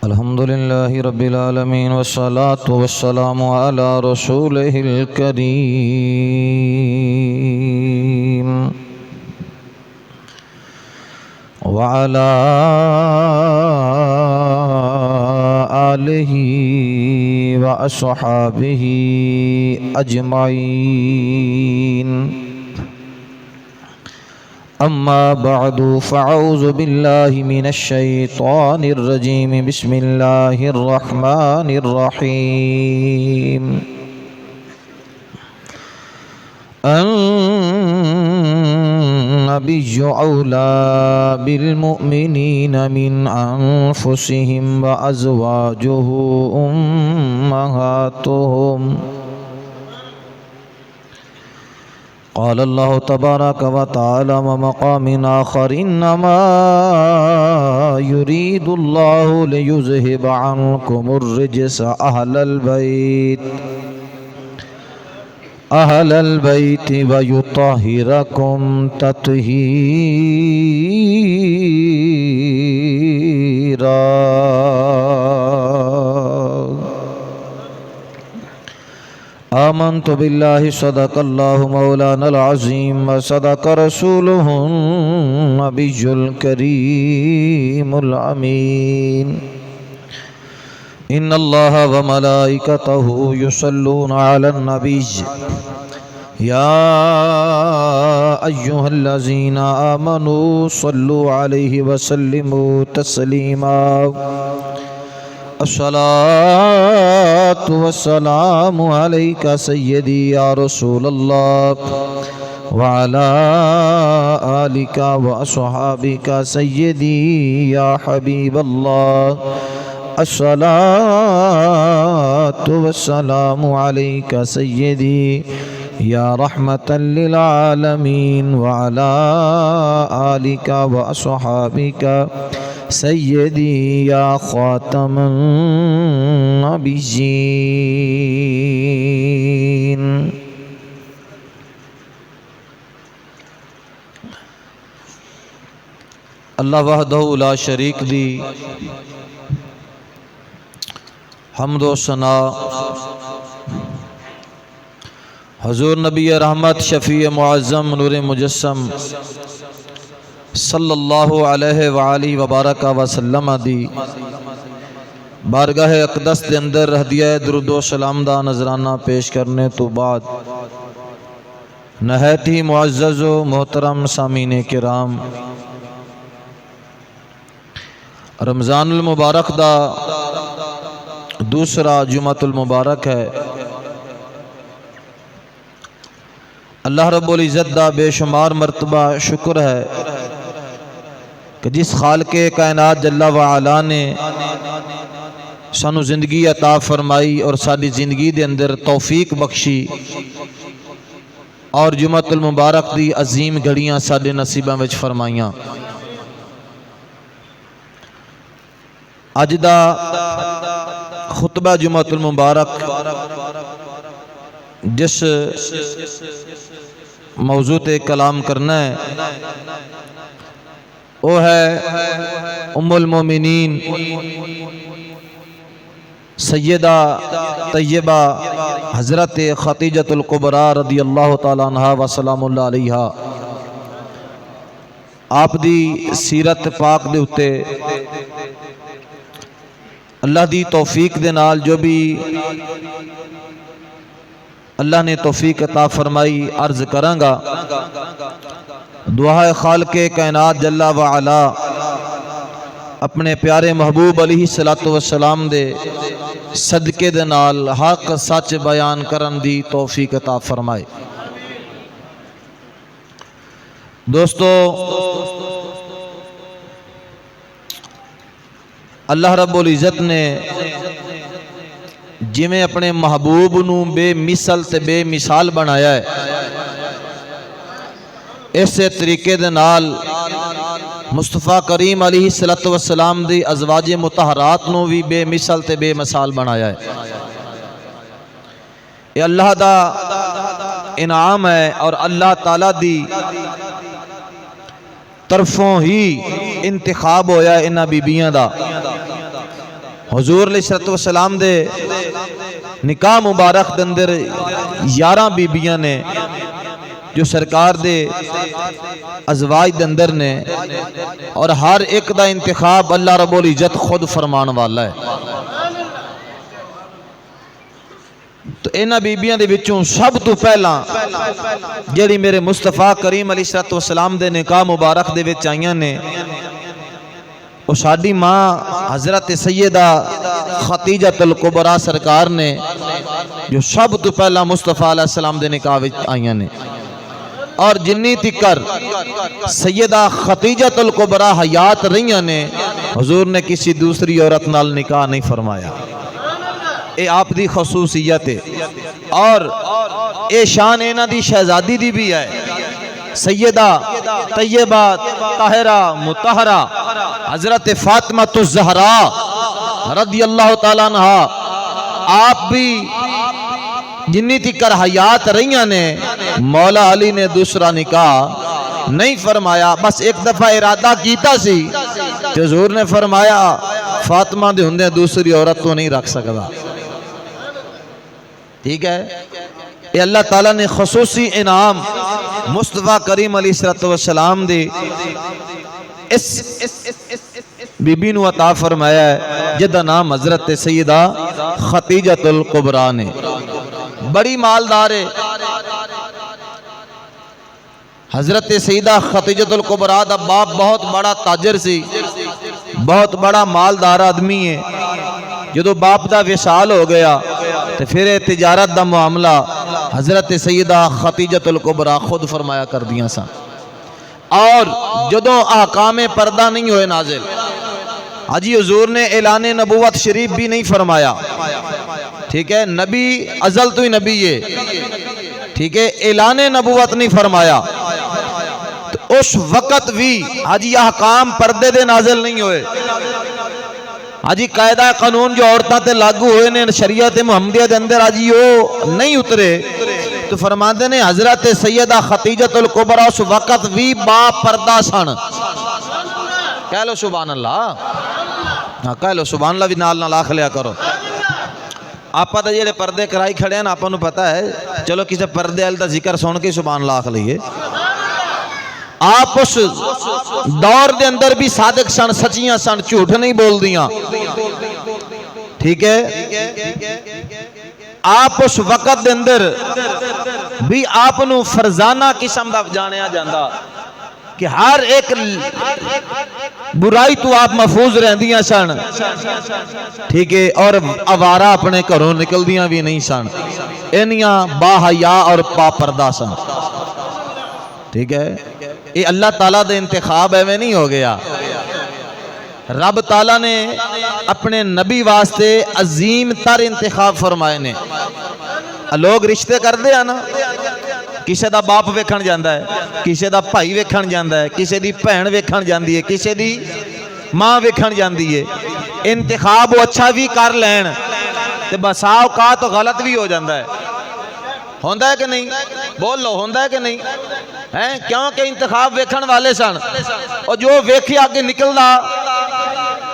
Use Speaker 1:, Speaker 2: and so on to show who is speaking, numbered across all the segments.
Speaker 1: الحمد لله رب العالمين والصلاة والسلام على رسوله الكريم وعلى آله وأصحابه أجمعين. أما بعد فأعوذ بالله من الشيطان الرجيم. بسم الله الرحمن الرحيم. النبي أولى بالمؤمنين من أنفسهم وأزواجه أمهاتهم. قال الله تبارك وتعالى ومقام آخر: إنما يريد الله ليذهب عنكم الرجس أهل البيت ويطهركم تطهيرا. آمنت بالله صدق الله مولانا العظيم وصدق رسوله النبي الكريم الأمين. إن الله وملائكته يصلون على النبي يا أيها الذين آمنوا صلوا عليه وسلموا تسليما. الصلاة والسلام عليك سيدي يا رسول الله وعلى آلك وأصحابك سيدي يا حبيب الله. الصلاة والسلام عليك سيدي يا رحمة للعالمين وعلى آلك وأصحابك سيدي يا خاتم النبيين. اللہ وحدہ لا شریک دی حمد و ثنا حضور نبی رحمت شفیع معظم نور مجسم صلی اللہ علیہ وآلہ وبارک وسلم دی بارگاہ اقدس دے اندر ہدیہ درود و سلام دا نذرانہ پیش کرنے تو بعد نہایت ہی معزز و محترم سامعین کرام، رمضان المبارک دا دوسرا جمعۃ المبارک ہے۔ اللہ رب العزت دا بے شمار مرتبہ شکر ہے کہ جس خالق کائنات جل وعلا نے سانو زندگی عطا فرمائی اور ساری زندگی دے اندر توفیق بخشی اور جمعۃ المبارک دی عظیم گھڑیاں سارے نصیباں وچ فرمائیاں۔ اج دا خطبہ جمعۃ المبارک جس موضوع تے کلام کرنا ہے وہ ہے ام المومنین سیدہ طیبہ حضرت خدیجہ الکبریٰ رضی اللہ تعالیٰ عنہا وسلام اللہ علیہا۔ آپ دی سیرت پاک دے اتے اللہ دی توفیق دے نال جو بھی اللہ نے توفیق عطا فرمائی عرض کراں گا۔ دعا خالق کائنات جل وعلا اپنے پیارے محبوب علیہ السلام دے صدقے دے نال حق سچ بیان کرن دی توفیق عطا فرمائے۔ دوستو، اللہ رب العزت نے جویں اپنے محبوب نو بے مثل تے بے مثال بنایا ہے، اسے طریقے دے نال مصطفیٰ کریم علیہ السلام دی ازواج مطہرات نو بھی بے مثل تے بے مثال بنایا ہے۔ یہ اللہ دا انعام ہے اور اللہ تعالیٰ دی طرفوں ہی انتخاب ہویا ہے انہاں بیبیاں دا۔ حضور علیہ الصلوۃ والسلام دے نکاح مبارک دے اندر 11 بیبیاں نے جو سرکار دے ازواج دے اندر نے، اور ہر ایک دا انتخاب اللہ رب العزت خود فرمان والا ہے۔ تو انہاں بیبیاں دے وچوں سب تو پہلا جڑی میرے مصطفیٰ کریم علیہ الصلوۃ والسلام دے نکاح مبارک دے وچ آئیاں نے، وہ ساڈی ماں حضرت سیدہ خدیجہ الکبریٰ سرکار نے، جو سب تو پہلا مصطفیٰ علیہ السلام دے نکاح وچ آئیاں نے، اور جنی تکر سیدہ خدیجہ الکبریٰ حیات رہیاں نے، حضور نے کسی دوسری عورت نال نکاح نہیں فرمایا۔ اے آپ دی خصوصیت ہے، اور اے شان انہاں دی شہزادی دی بھی ہے، سیدہ طیبہ طاہرہ مطہرہ حضرت فاطمہ الزہراء رضی اللہ تعالیٰ عنہ، آپ بھی جنی تکر حیات رہیاں نے، مولا علی نے دوسرا نکاح نہیں فرمایا، بس ایک دفعہ ارادہ کیتا سی کہ حضور نے فرمایا فاطمہ دے ہوندے دوسری عورت تو نہیں رکھ سکتا۔ ٹھیک ہے، یہ اللہ تعالیٰ نے خصوصی انعام مصطفیٰ کریم علیہ الصلوۃ والسلام دے اس بی بی نو عطا فرمایا ہے، جدا نام حضرت سیدہ خدیجہ الکبریٰ نے۔ بڑی مالدار ہے حضرت سیدہ خدیجہ الکبریٰ دا باپ، بہت بڑا تاجر سی، بہت بڑا مالدار آدمی ہے۔ جدو باپ دا وصال ہو گیا تو پھر تجارت دا معاملہ حضرت سیدہ خدیجہ الکبریٰ خود فرمایا کر دیا سا، اور جدو احکام پردہ نہیں ہوئے نازل، حجی حضور نے اعلان نبوت شریف بھی نہیں فرمایا، ٹھیک ہے، نبی ازل تو ہی نبی ہے، ٹھیک ہے، اعلان نبوت نہیں فرمایا، تو اس وقت بھی حجی احکام پردے دے نازل نہیں ہوئے۔ حجی قاعدہ قانون جو عورتاں تے لاگو ہوئے نے شریعت محمدیہ دے اندر حجی وہ نہیں اترے، تو فرماندے نے حضرت سیدہ خدیجہ الکبریٰ اس وقت بھی با پردہ سن۔ کہہ لو سبحان اللہ، کہہ لو سبحان اللہ بھی نال نال آکھ لیا کرو۔ آپا دا جڑے پردے کرائی کھڑے ہیں آپا نو پتہ ہے، چلو کسی پردے والا دا ذکر سن کے سبحان اللہ آکھ لئیے۔ آپ اس دور دے اندر بھی صادق سن، سچیاں سن، جھوٹ نہیں بول دیاں، ٹھیک ہے۔ آپ اس وقت دے اندر بھی آپ نو فرزانہ قسم دا جانیا جاندہ کہ ہر ایک برائی تو آپ محفوظ رہندیاں سن، ٹھیک ہے، اور آوارہ اپنے گھروں نکل دیاں بھی نہیں سن، انیاں با حیا اور پا پردہ سن، ٹھیک ہے۔ یہ اللہ تعالیٰ دے انتخاب ہے میں نہیں ہو گیا، رب تعالیٰ نے اپنے نبی واسطے عظیم تر انتخاب فرمائے نے۔ لوگ رشتے کر دے نا، کسی دا باپ ویکھن جاندہ ہے، کسی دا بھائی ویکھن جاندہ ہے، کسی دی بہن ویکھن جاندی ہے، کسی دی ماں ویکھن جاندی ہے، انتخاب وہ اچھا بھی کر لین تے بسا اوقات تو غلط بھی ہو جاندہ ہے، ہوندہ ہے کہ نہیں؟ بول لو ہوندہ ہے کہ نہیں؟ کیونکہ انتخاب ویکھن والے سن، اور جو ویکھے آگے نکلنا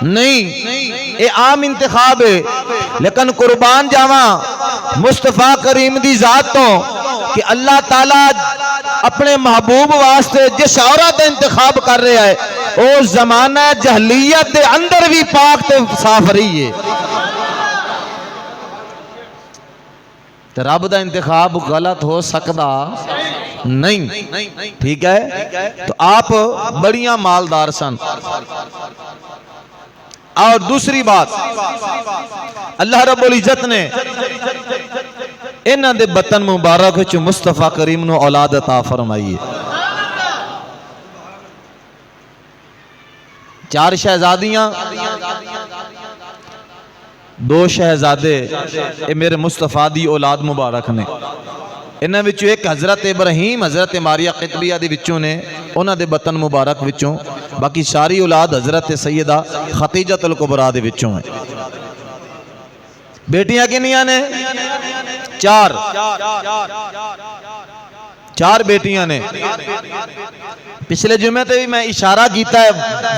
Speaker 1: نہیں، یہ عام انتخاب ہے، لیکن قربان جاواں مصطفیٰ کریم دی ذات تو کہ اللہ تعالیٰ اپنے محبوب واسطے جس عورت انتخاب کر رہا ہے وہ زمانہ جہلیت دے اندر بھی پاک تے صاف رہی ہے، تو رب دا انتخاب غلط ہو سکتا نہیں، ٹھیک ہے۔ تو آپ بڑیاں مالدار سن۔ اور دوسری بات، اللہ رب العزت نے انہاں دے بطن مبارک وچ مصطفیٰ کریم نو اولاد عطا فرمائی ہے۔ 4 شہزادیاں، 2 شہزادے، اے میرے مصطفیٰ دی اولاد مبارک نے۔ انہاں وچوں ایک حضرت ابراہیم حضرت ماریہ قطبیہ دی وچوں نے، انہاں دے بطن مبارک وچوں، باقی ساری اولاد حضرت سیدہ خدیجہ الکبریٰ دے وچوں ہیں۔ بیٹیاں کنیاں نے؟ 4 بیٹیاں نے۔ پچھلے جمعے تے بھی میں اشارہ کیتا ہے،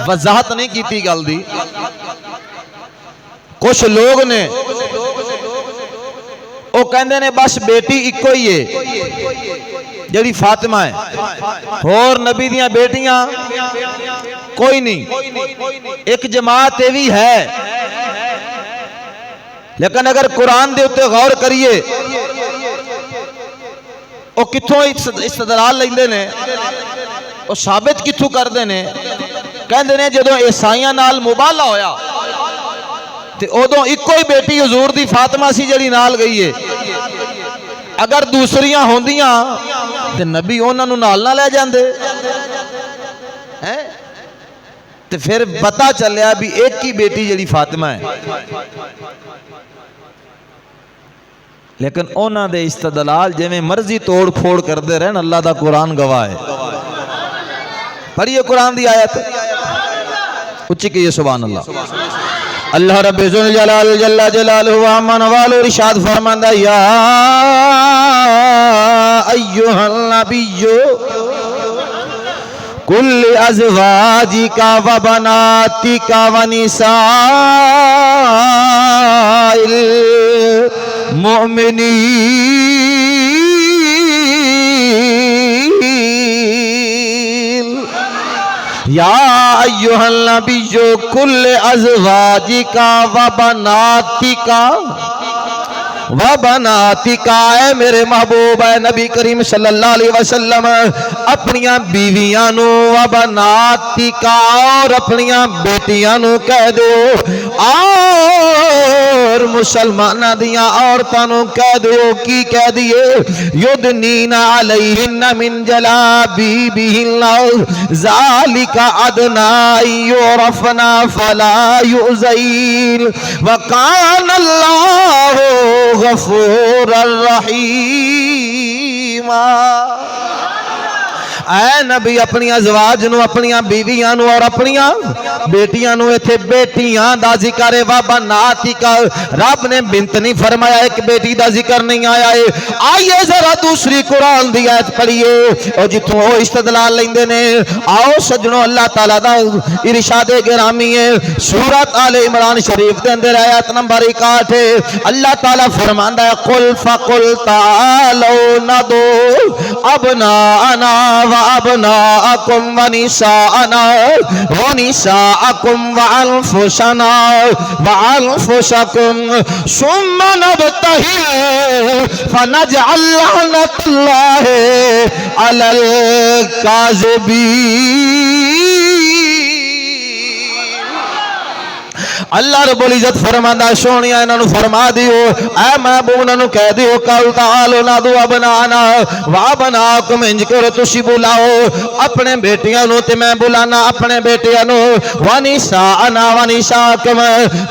Speaker 1: وضاحت نہیں کیتی گل دی کچھ لوگ نے وہ کہندے نے بس بیٹی ایکو ہی ہے جڑی فاطمہ ہے، اور نبی دیاں بیٹیاں کوئی نہیں۔ ایک جماعت یہ بھی ہے، لیکن اگر قرآن دے اتے غور کریے وہ کتھوں استدلال لیندے نے، وہ ثابت کتھوں کردے نے، کہندے نے جدوں عیسائیاں نال مباہلا ہویا تے ادوں ایکو ہی بیٹی حضور دی فاطمہ سی جڑی نال گئی ہے، اگر دوسریاں ہوندیاں تے نبی انہاں نوں نال نہ لے جاندے، تے پھر پتہ چلیا بھی ایک ہی بیٹی جڑی فاطمہ ہے۔ لیکن انہاں دے استدلال جویں مرضی توڑ پھوڑ کردے رہن، اللہ دا قرآن گواہ ہے۔ پڑھیے قرآن دی آیت، اچھی کہیے سبحان اللہ۔ اللہ رب ذوالجلال جل جلالہ و عمان والو ارشاد فرماندا یا ایھا النبی کل ازواجک و بناتک و نساء المؤمنین یا ایھا النبی کل ازواجک و بناتک اے میرے محبوب اے نبی کریم صلی اللہ علیہ وسلم اپنیاں بیویاں نو و بناتک اور اپنیاں بیٹیاں نو کہہ دو، اور مسلمانہ دیاں عورتاں نو کہہ دو، کی کہہ دیے یدنین علیہن من جلابیبہن ذالک ادنی یعرفن فلا یؤذین وکان اللہ غفور الرحیم۔ اے نبی اپنی ازواج نو، اپنی بیویاں نو اور اپنی بیٹیاں نو، ایتھے بیٹیاں دا ذکر ہے، وبناتک رب نے بنت نہیں فرمایا، ایک بیٹی دا ذکر نہیں آیا ہے۔ آئیے ذرا دوسری قرآن دی آیت پڑھیے اور جتوں وہ استدلال لیندے نے، آؤ سجنوں اللہ تعالیٰ دا ارشاد گرامی ہے سورۃ آل عمران شریف دے اندر آیت نمبر 61 ہے۔ اللہ تعالیٰ فرماندا ہے قل فقل تعالوا ندعو ابناءنا وابناءکم ونساءنا ونساءکم وانفسنا وانفسکم ثم نبتہل فنجعل لعنۃ اللہ علی الکاذبین۔ اللہ رب العزت فرماندا سونیا انہاں نو فرما دیو، اے محبوب انہاں نو کہہ دیو قل تعالوا ندعو ابناءنا وابناءکم، انج کرو تسی بلاؤ اپنے بیٹیاں نو تے میں بلانا اپنے بیٹیاں نو، ونساءنا ونساءکم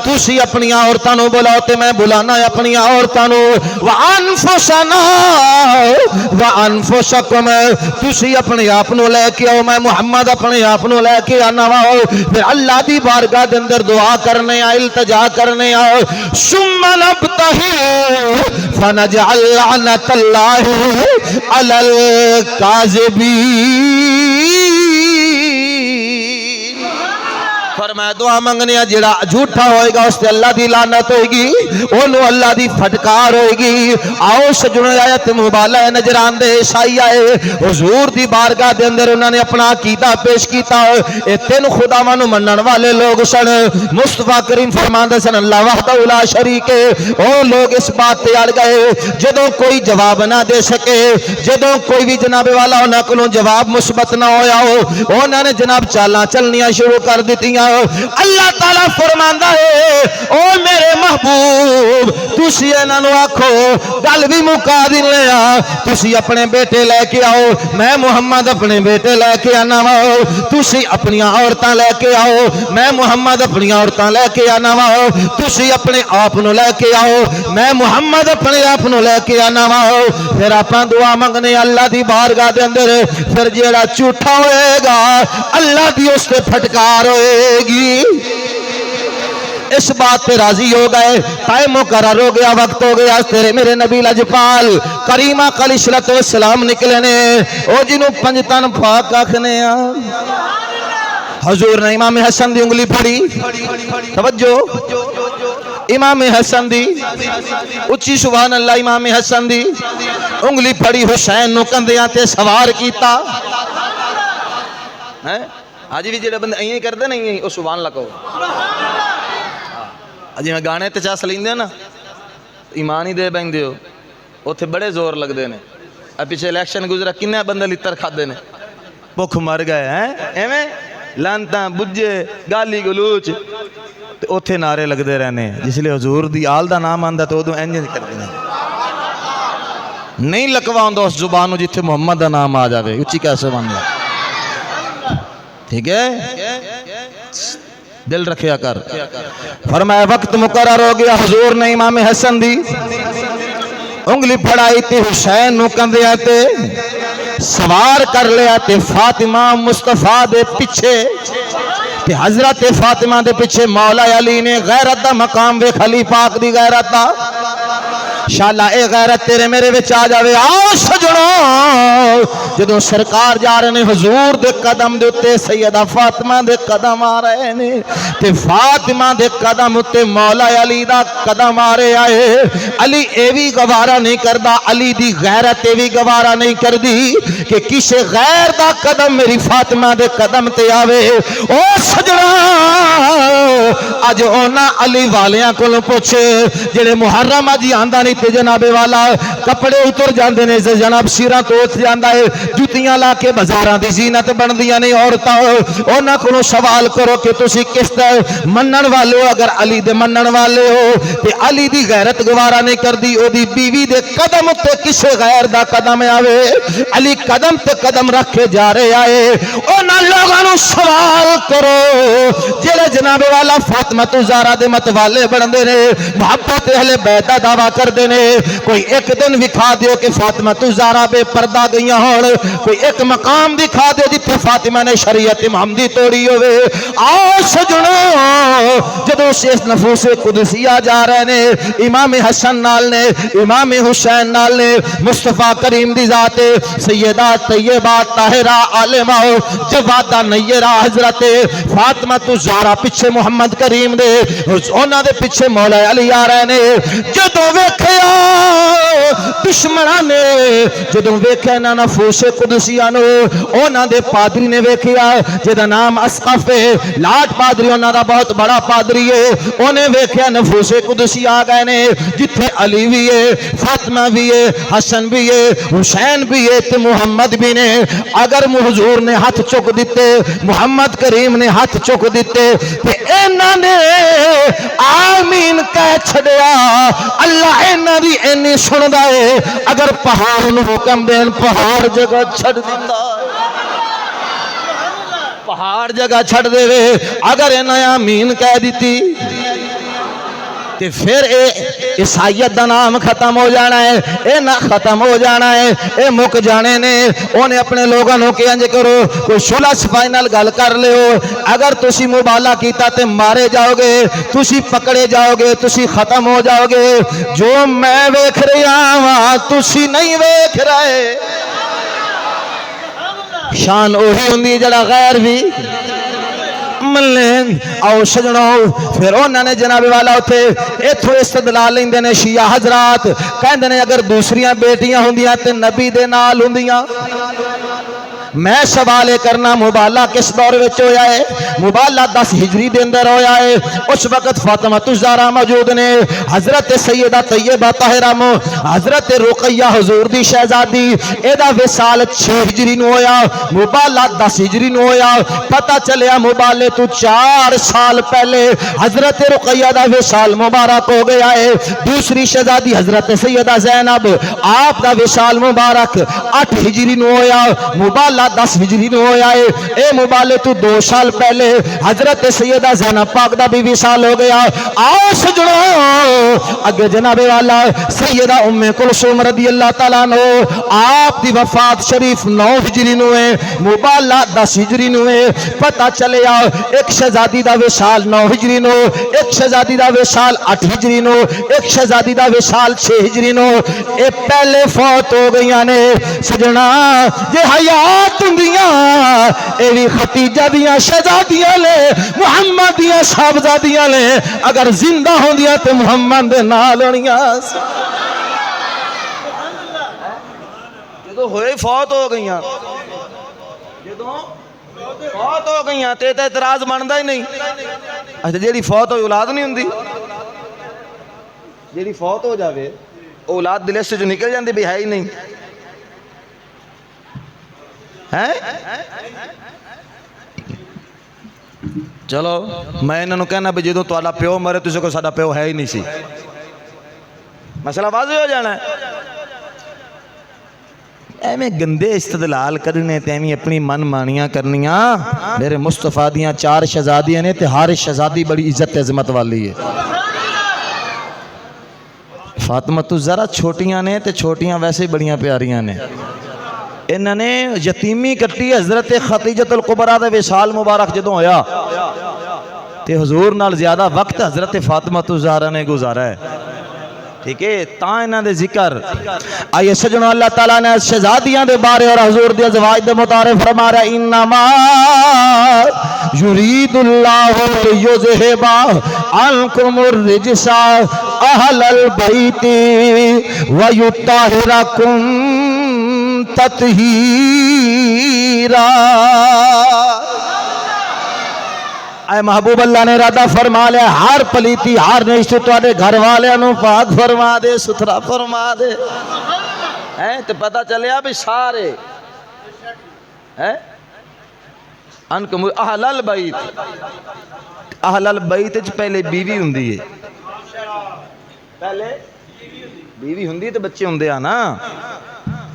Speaker 1: تسی اپنی عورتاں نو بلاؤ تے میں بلانا اپنی عورتاں نو، وانفسنا وانفسکم تسی اپنے آپ نو لے کے آؤ، میں محمد اپنے آپ نو لے کے آنا وا، پھر اللہ دی بارگاہ دے اندر دعا کرنے التجا کرنے ثم نبتہل فنجعل لعنۃ اللہ علی الکاذبین۔ فرمایا دعا منگنے جڑا جھوٹا ہوئے گا اس تے اللہ دی لعنت ہوئے گی، انہوں اللہ دی پھٹکار ہوئے گی۔ آؤ سجنوں آیت مبالہ نجران دے عیسائی آئے حضور دی بارگاہ دے اندر انہوں نے اپنا عقیدہ پیش کیتا، اے تین خداواں منن والے لوگ سن، مصطفیٰ کریم فرماندے سن اللہ وحدہ لا شریک ہے۔ او لوگ اس بات تے اڑ گئے جدوں کوئی جواب نہ دے سکے، جدوں کوئی بھی جناب والا انہاں کولوں جواب مثبت نہ ہویا ہو، انہوں نے جناب چالاں چلنیاں شروع کر دتیاں۔ اللہ تعالیٰ فرماندا ہے او میرے محبوب تسی انہاں نو آکھو گل بھی مکا دیننے آ، تسی اپنے بیٹے لے کے آؤ، میں محمد اپنے بیٹے لے کے آنا وا، تسی اپنی عورتاں لے کے آؤ، میں محمد اپنی عورتاں لے کے آنا وا، تسی اپنے آپ نو لے کے آؤ، میں محمد اپنے آپ نو لے کے آنا وا۔ پھر اپنا دعا منگنے اللہ دی بارگاہ دے اندر، پھر جیڑا جھوٹا ہوئے گا اللہ دی اس تے پھٹکار ہوئے گی۔ اس بات پہ راضی ہو گئے، ٹائم مقرر ہو گیا، وقت ہو گیا، تیرے میرے نبی لجپال کریمہ علیہ السلام نکلے نے، او جنوں پنجتن پاک آکھنے آ۔ حضور نے امام حسن دی انگلی پھڑی، توجہ امام حسن دی اچھی سبحان اللہ امام حسن دی انگلی پھڑی حسین نو کندیاں تے سوار کیتا آج بھی جڑے بندے اییں کردے نہیں ہیں او سبحان اللہ کہو جی میں گانے تے چاس لیندے نا ایمان ہی دے بیندے ہو اوتھے بڑے زور لگ دے نے پیچھے الیکشن گزرا کنے بندے لتر کھادے نے بھوک مر گئے ہیں ایویں لانتاں بجے گالی گلوچ تے اوتھے نعرے لگ دے رہنے جس لئے حضور دی آل دا نام آندا تو ادو انج کر دینا نہیں لکواؤں اس زبانوں جتھے محمد دا نام آ جاوے اچھی کیسے بن گیا ٹھیک ہے دل رکھیا کر فرمایا وقت مقرر ہو گیا حضور نے امام حسن دی انگلی پھڑائی تے حسین نو کندیا تے سوار کر لیا تے فاطمہ مصطفیٰ دے پیچھے تے حضرت فاطمہ دے پیچھے مولا علی نے غیرت دا مقام ویکھ علی پاک دی غیرت دا شاءاللہ اے غیرت تیرے میرے وچ آ جاوے آؤ سجنوں جدوں سرکار جا رہے نے حضور دے قدم دے اتے سیدہ فاطمہ دے قدم آ رہے نے تے فاطمہ دے قدم اتے مولا علی دا قدم آ رہے آئے علی اے بھی گوارا نہیں کردہ علی دی غیرت اے بھی گوارا نہیں کردی کہ کسے غیر دا قدم میری فاطمہ دے قدم تے آوے او سجنوں آج اونا علی والیاں کو پوچھے جڑے محرم آجی آندہ نہیں تے جناب والا کپڑے اتر جاندے نے جناب سیرہ تو اتر جاندہ ہے جوتیاں لا کے بزاراں دی زینت بن دیا نہیں عورتاں اونا کو سوال کرو کہ تسی کس طرح منن والے ہو اگر علی دے منن والے ہو تے علی دی غیرت گوارا نہیں کر دی او دی بیوی دے قدم تے کسے غیر دا قدم آوے علی قدم تے قدم رکھے جا رہے آئے اونا لوگاں سوال کرو جڑے جناب والا فاطمہ زہرا دے مت والے بن دے نے محبت اہل بیت دا دعویٰ کر دے نے کوئی ایک دن دکھا دیو کہ فاطمہ زہرا بے پردہ گئیاں ہون کوئی ایک مقام دکھا دیو جتھے فاطمہ نے شریعت محمدی توڑی ہوئے آؤ سجنوں جدو سے نفوس قدسیہ جا رہے نے امام حسن نال نے امام حسین نال نے مصطفیٰ کریم دی ذات سیدہ طیبہ طاہرہ عالمہ جوادہ نیرہ حضرت فاطمہ زہرا پیچھے محمد کریم دے اونا دے پیچھے مولا علی آ رہے نے جدو ویکھیا دشمناں نے جدو ویکھیا نا نفوس قدسیاں نو اونا دے پادری نے ویکھیا جدا نام اسقف ہے لاٹ پادری اونا دا بہت بڑا پادری ہے اونے ویکھیا نفوس قدسی آ گئے نے جتھے علی بھی ہے فاطمہ بھی ہے حسن بھی ہے حسین بھی ہے تے محمد بھی نے اگر حضور نے ہاتھ چک دیتے محمد کریم نے ہاتھ چک دیتے تے اینا نے آمین کہہ چھڑیا اللہ اینا دی اینی سن دائے اگر پہاڑ نو حکم دین پہاڑ جگہ چھڑ دیندہ پہاڑ جگہ چھڑ دے وے اگر اینا آمین کہہ دیتی تے پھر عیسائیت دا نام ختم ہو جانا ہے اے نہ ختم ہو جانا ہے اے مک جانے نے اونے اپنے لوگاں نو کہ انج کرو کوئی شلہ صفائی نال گل کر لے ہو اگر تسی مبالغہ کیتا تے مارے جاؤ گے تسی پکڑے جاؤ گے تسی ختم ہو جاؤ گے جو میں ویکھ رہا ہاں تسی نہیں ویکھ رہے شان اوہی ہوندی جڑا غیر بھی ملیں آؤ سجنوں پھر انہوں نے جناب والا ہوتے ایتھو استدلال لیندے نے شیعہ حضرات کہندے نے اگر دوسریاں بیٹیاں ہوندیاں تے نبی دے نال ہوندیاں میں سوالے کرنا مبالہ کس دور وچ ہویا ہے مبالہ 10 ہجری دے اندر ہویا ہے اس وقت فاطمہ زہرا موجود نے حضرت سیدہ طیبہ طاہرہ حضرت رقیہ حضور دی شہزادی ایدا وصال 6 ہجری نو ہویا مبالہ 10 ہجری نو ہویا پتہ چلیا مبالے تو 4 سال پہلے حضرت رقیہ دا وصال مبارک ہو گیا ہے دوسری شہزادی حضرت سیدہ زینب آپ دا وصال مبارک 8 ہجری نو ہویا مبالہ 10 ہجری نو ہویا ہے اے مبالے تو 2 سال پہلے حضرت سیدہ زینب پاک دا بھی وصال ہو گیا آؤ سجنوں اگے جناب والا سیدہ ام کلثوم رضی اللہ تعالیٰ عنہ آپ دی وفات شریف 9 ہجری نو ہے مبالات 10 ہجری نو ہے پتہ چلیا ایک شہزادی دا وصال 9 ہجری نو ایک شہزادی دا وصال 8 ہجری نو ایک شہزادی دا وصال 6 ہجری نو اے پہلے فوت ہو گئیاں نے سجنا یہ حیات ہوندیاں اے وی ختیجہ دیاں شہزادیاں لے محمد دیاں صاحبزادیاں لے اگر زندہ ہوندیاں تے محمد دے نال ہونیاں جدوں ہوئے فوت ہو گئیاں جدوں فوت ہو گئیاں تے اعتراض بندا ہی نہیں اچھا جیڑی فوت ہوئی اولاد نہیں ہوندی جیڑی فوت ہو جاوے اولاد دل سے جو نکل جاندی بھی ہے ہی نہیں ہیں چلو میں انہوں نے کہنا بھی جدوں تواڈا پیو مرے تسے کو ساڈا پیو ہے ہی نہیں سی مسئلہ واضح ہو جانا ہے ایویں گندے استدلال کرنے تے ایویں اپنی من مانیاں کرنیاں میرے مصطفیٰ دیاں 4 شہزادیاں نے تے ہر شہزادی بڑی عزت عظمت والی ہے فاطمہ تو ذرا چھوٹیاں نے تے چھوٹیاں ویسے بڑیاں پیاریاں نے انہوں نے یتیمی کٹی حضرت خدیجہ الکبریٰ دے وصال مبارک جدوں ہویا تے حضور نال زیادہ وقت حضرت فاطمہ الزہرا نے گزارا ہے ٹھیک ہے تاں انہاں دے ذکر آئیے سجنوں اللہ تعالیٰ نے شہزادیاں دے بارے اور حضور دے ازواج دے متعارف فرما رہا ہے انما یرید اللہ لیذھب عنکم الرجس اہل البیت ویطہرکم تطہیرا اے محبوب اللہ نے ارادہ فرما لیا ہر پلیتی ہر نیشت تواڈے گھر والے نو پاک فرما دے ستھرا فرما دے ہیں تے پتہ چلیا بھی سارے ہیں انکم اہل البیت اہل البیت وچ پہلے بیوی ہوندی ہے پہلے بیوی ہوندی تے بچے ہوندے آ نا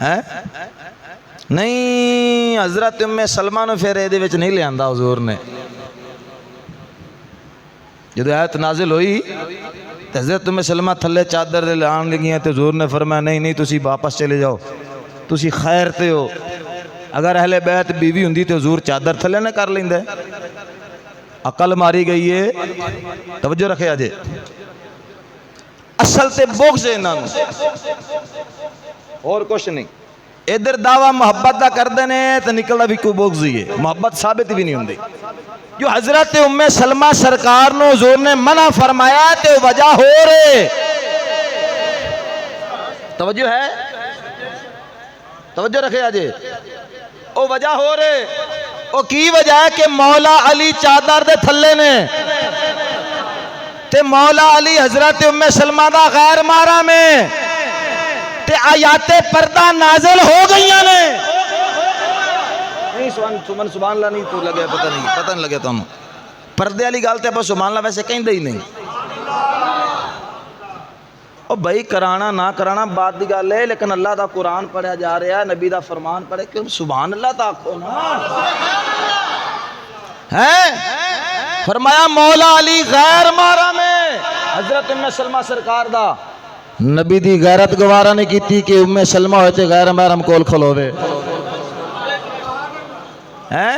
Speaker 1: ہیں نہیں حضرت ام سلمہ نو پھر اے دے وچ نہیں لیاندا حضور نے جدو آیت نازل ہوئی تو حضرت ام سلمہ تھلے چادر دے لان لگیاں تو حضور نے فرمایا نہیں تسی واپس چلے جاؤ تسی خیر تے ہو اگر اہل بیت بیوی ہوندی تو حضور چادر تھلے نہ کر لیندے عقل ماری گئی ہے توجہ رکھے آجے اصل تے بغض ہے انہاں اور کچھ نہیں ادھر دعویٰ محبت دا کر دینے تو نکلنا بھی کوئی بغض ہی ہے محبت ثابت بھی نہیں ہوندی جو حضرت ام سلمہ سرکار نو حضور نے منع فرمایا تے وجہ ہو رہے توجہ ہے توجہ رکھے آجے او وجہ ہو رہے او کی وجہ ہے کہ مولا علی چادر دے تھلے نے تے مولا علی حضرت ام سلمہ دا غیر مارا میں تے آیات پردہ نازل ہو گئیاں نے سبحان اللہ نہیں تو لگے پتہ نہیں لگے تو پردے والی گل تے سبحان اللہ ویسے کہیں دے ہی نہیں او بھائی کرانا نہ کرانا بات دی گل ہے لیکن اللہ دا قرآن پڑھیا جا رہا ہے نبی دا فرمان پڑھے کہ سبحان اللہ تا آکھو نا ہیں فرمایا مولا علی غیر مارا میں حضرت ام سلمہ سرکار دا نبی دی غیرت گوارا نے کیتی کہ ام سلمہ ہوئے تے غیر محرم کول کھلوے ہیں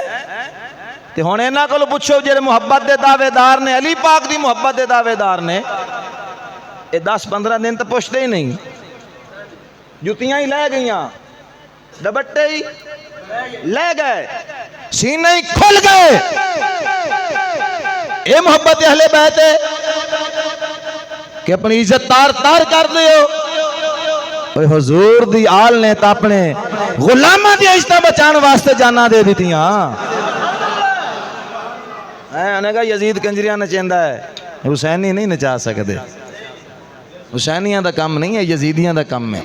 Speaker 1: تے ہن انہاں کولوں پوچھو جڑے محبت دے دعوے دار نے علی پاک دی محبت دے دعوے دار نے اے 10-15 دن تے پوچھتے ہی نہیں جتیاں ہی لے گئیاں دبٹے ہی لے گئے سینے ہی کھل گئے اے محبت اہل بیت ہے کہ اپنی عزت تار کر دیو حضور دی آل نے تا اپنے غلامہ دی عزتہ بچان واسطے جانا دے دیتیاں انہیں کہا یزید کنجریاں نچیندہ ہے حسینی نہیں نچا سکتے حسینیاں دا کم نہیں ہے یزیدیاں دا کم ہے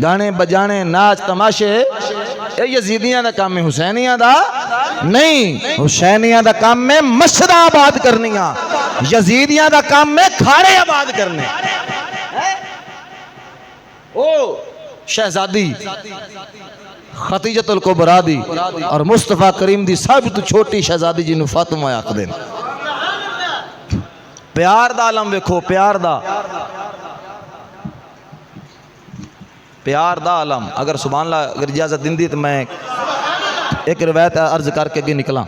Speaker 1: گانے بجانے ناچ تماشے اے یزیدیاں دا کم ہے حسینیاں دا نہیں حسینیاں دا کم ہے مسجد آباد کرنیاں یزیدیاں دا کم ہے کھاڑے آباد کرنے او شہزادی خدیجہ الکبریٰ دی اور مصطفیٰ کریم دی سب تو چھوٹی شہزادی جنہوں فاطمہ آکھ دیں پیار دا عالم ویکھو پیار دا عالم اگر سبحان اللہ اگر اجازت دن دی تو میں ایک روایت عرض کر کے بھی نکلا،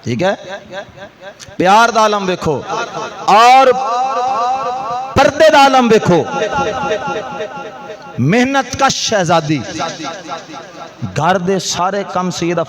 Speaker 1: ٹھیک ہے؟ پیار دا عالم دیکھو اور پردے دا عالم دیکھو. محنت کا شہزادی، گھر دے سارے کم سیدہ